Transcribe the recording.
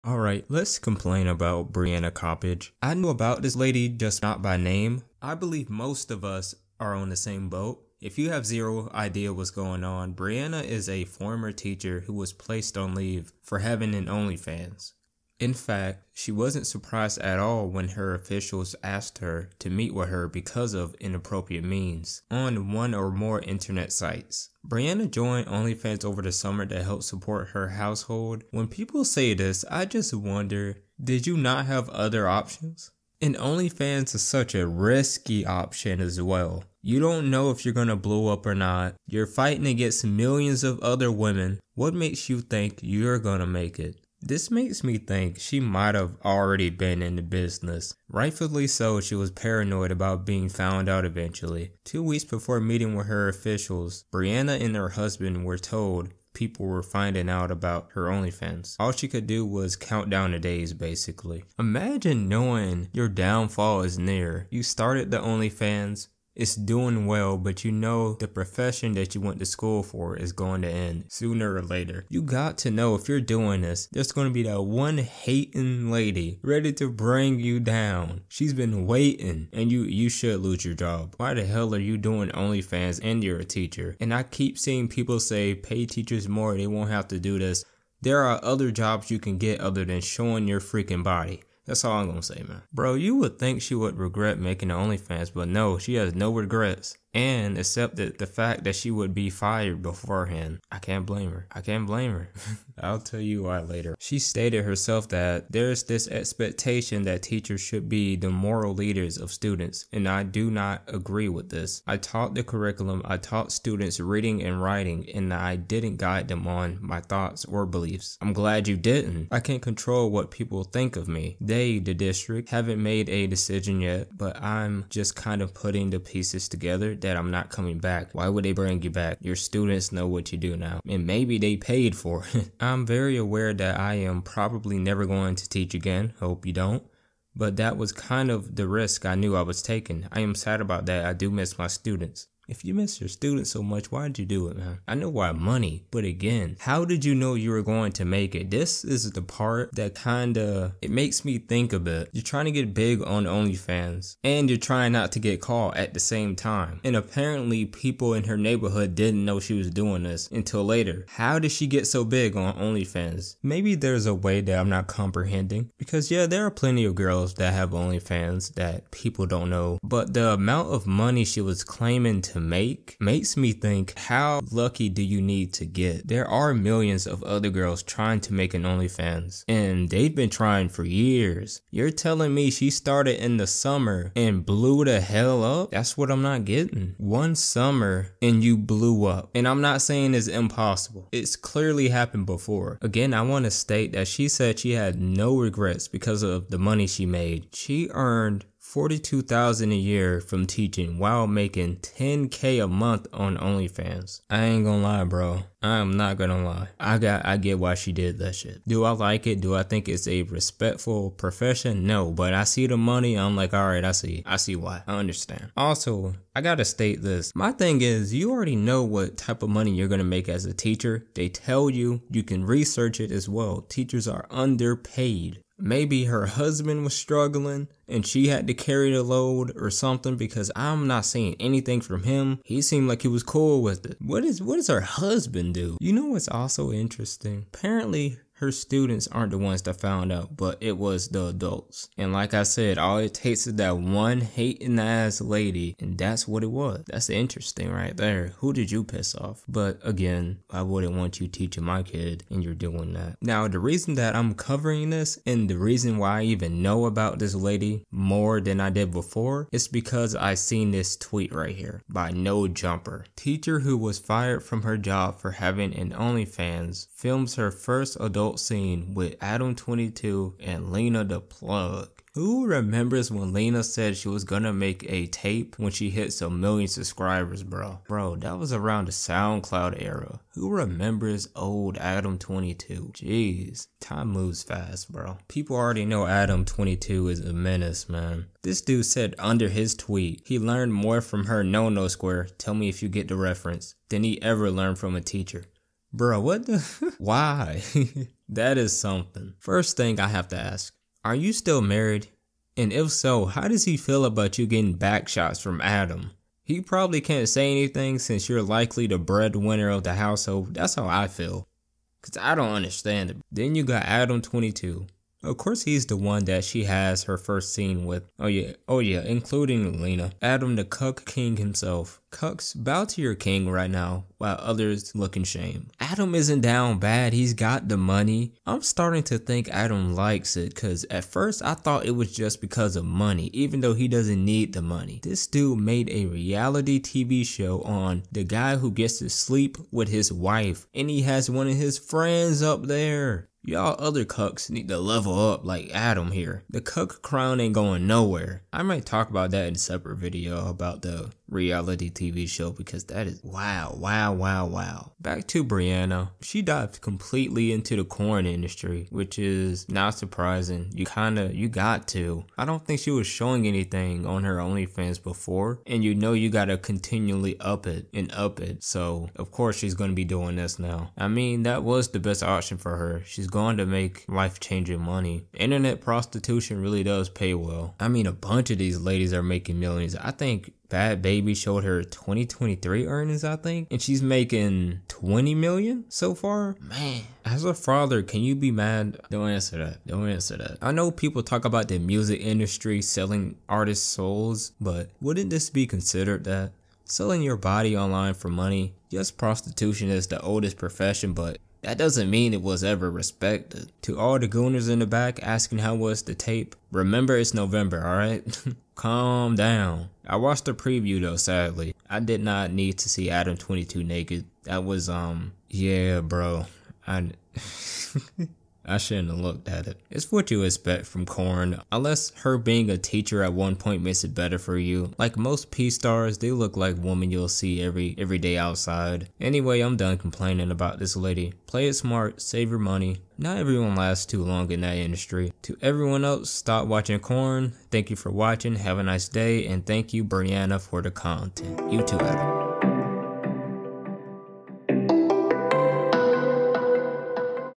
Alright, let's complain about Brianna Coppage. I knew about this lady, just not by name. I believe most of us are on the same boat. If you have zero idea what's going on, Brianna is a former teacher who was placed on leave for having an OnlyFans. In fact, she wasn't surprised at all when her officials asked her to meet with her because of inappropriate means on one or more internet sites. Brianna joined OnlyFans over the summer to help support her household. When people say this, I just wonder, did you not have other options? And OnlyFans is such a risky option as well. You don't know if you're gonna blow up or not. You're fighting against millions of other women. What makes you think you're gonna make it? This makes me think she might have already been in the business. Rightfully so, she was paranoid about being found out eventually. 2 weeks before meeting with her officials, Brianna and her husband were told people were finding out about her OnlyFans. All she could do was count down the days, basically. Imagine knowing your downfall is near. You started the OnlyFans. It's doing well, but you know the profession that you went to school for is going to end sooner or later. You got to know if you're doing this, there's going to be that one hating lady ready to bring you down. She's been waiting, and you should lose your job. Why the hell are you doing OnlyFans and you're a teacher? And I keep seeing people say pay teachers more, they won't have to do this. There are other jobs you can get other than showing your freaking body. That's all I'm gonna say, man. Bro, you would think she would regret making the OnlyFans, but no, she has no regrets. And accepted the fact that she would be fired beforehand. I can't blame her. I can't blame her. I'll tell you why later. She stated herself that there's this expectation that teachers should be the moral leaders of students, and I do not agree with this. I taught the curriculum, I taught students reading and writing, and I didn't guide them on my thoughts or beliefs. I'm glad you didn't. I can't control what people think of me. They, the district, haven't made a decision yet, but I'm just kind of putting the pieces together that I'm not coming back. Why would they bring you back? Your students know what you do now, and maybe they paid for it. I'm very aware that I am probably never going to teach again. Hope you don't. But that was kind of the risk I knew I was taking. I am sad about that. I do miss my students. If you miss your students so much, why did you do it, man? I know why, money. But again, how did you know you were going to make it? This is the part that it makes me think a bit. You're trying to get big on OnlyFans, and you're trying not to get caught at the same time. And apparently people in her neighborhood didn't know she was doing this until later. How did she get so big on OnlyFans? Maybe there's a way that I'm not comprehending. Because yeah, there are plenty of girls that have OnlyFans that people don't know. But the amount of money she was claiming to makes me think, how lucky do you need to get? There are millions of other girls trying to make an OnlyFans, and they've been trying for years. You're telling me she started in the summer and blew the hell up? That's what I'm not getting. One summer and you blew up. And I'm not saying it's impossible. It's clearly happened before. Again, I want to state that she said she had no regrets because of the money she made. She earned $42,000 a year from teaching while making $10K a month on OnlyFans. I ain't gonna lie, bro. I am not gonna lie. I get why she did that shit. Do I like it? Do I think it's a respectful profession? No, but I see the money. I'm like, alright, I see why. I understand. Also, I gotta state this. My thing is, you already know what type of money you're gonna make as a teacher. They tell you, you can research it as well. Teachers are underpaid. Maybe her husband was struggling and she had to carry the load or something, because I'm not seeing anything from him. He seemed like he was cool with it. What does her husband do? You know what's also interesting? Apparently her students aren't the ones that found out, but it was the adults. And like I said, all it takes is that one hating ass lady, and that's what it was. That's interesting right there. Who did you piss off? But again, I wouldn't want you teaching my kid and you're doing that. Now, the reason that I'm covering this, and the reason why I even know about this lady more than I did before, is because I seen this tweet right here by No Jumper. Teacher who was fired from her job for having an OnlyFans films her first adult scene with Adam22 and Lena the Plug. Who remembers when Lena said she was gonna make a tape when she hits 1 million subscribers, bro? Bro, that was around the SoundCloud era. Who remembers old Adam22? Jeez, time moves fast, bro. People already know Adam22 is a menace, man. This dude said under his tweet, he learned more from her no square, tell me if you get the reference, than he ever learned from a teacher. Bro, what the? Why? That is something. First thing I have to ask, are you still married? And if so, how does he feel about you getting back shots from Adam? He probably can't say anything since you're likely the breadwinner of the household. That's how I feel. Cause I don't understand it. Then you got Adam22. Of course he's the one that she has her first scene with. Oh yeah, including Lena. Adam the cuck king himself. Cucks, bow to your king right now, while others look in shame. Adam isn't down bad, he's got the money. I'm starting to think Adam likes it, cause at first I thought it was just because of money, even though he doesn't need the money. This dude made a reality TV show on the guy who gets to sleep with his wife, and he has one of his friends up there. Y'all other cucks need to level up like Adam here. The cuck crown ain't going nowhere. I might talk about that in a separate video about the reality TV show because that is wow. Back to Brianna. She dived completely into the corn industry, which is not surprising. You got to. I don't think she was showing anything on her OnlyFans before, and you know you gotta continually up it. So of course she's gonna be doing this now. I mean, that was the best option for her. She's going to make life-changing money. Internet prostitution really does pay well. I mean, a bunch of these ladies are making millions. I think Bad Baby showed her 2023 earnings, I think, and she's making 20 million so far. Man, as a father, can you be mad? Don't answer that. I know people talk about the music industry selling artists' souls, but wouldn't this be considered that? Selling your body online for money? Yes, prostitution is the oldest profession, but that doesn't mean it was ever respected. To all the gooners in the back asking how was the tape, remember it's November, alright? Calm down. I watched the preview though, sadly. I did not need to see Adam22 naked. That was, yeah, bro. I shouldn't have looked at it. It's what you expect from Korn, unless her being a teacher at one point makes it better for you. Like most P-stars, they look like women you'll see every day outside. Anyway, I'm done complaining about this lady. Play it smart, save your money. Not everyone lasts too long in that industry. To everyone else, stop watching Korn. Thank you for watching, have a nice day, and thank you Brianna for the content. You too, Adam.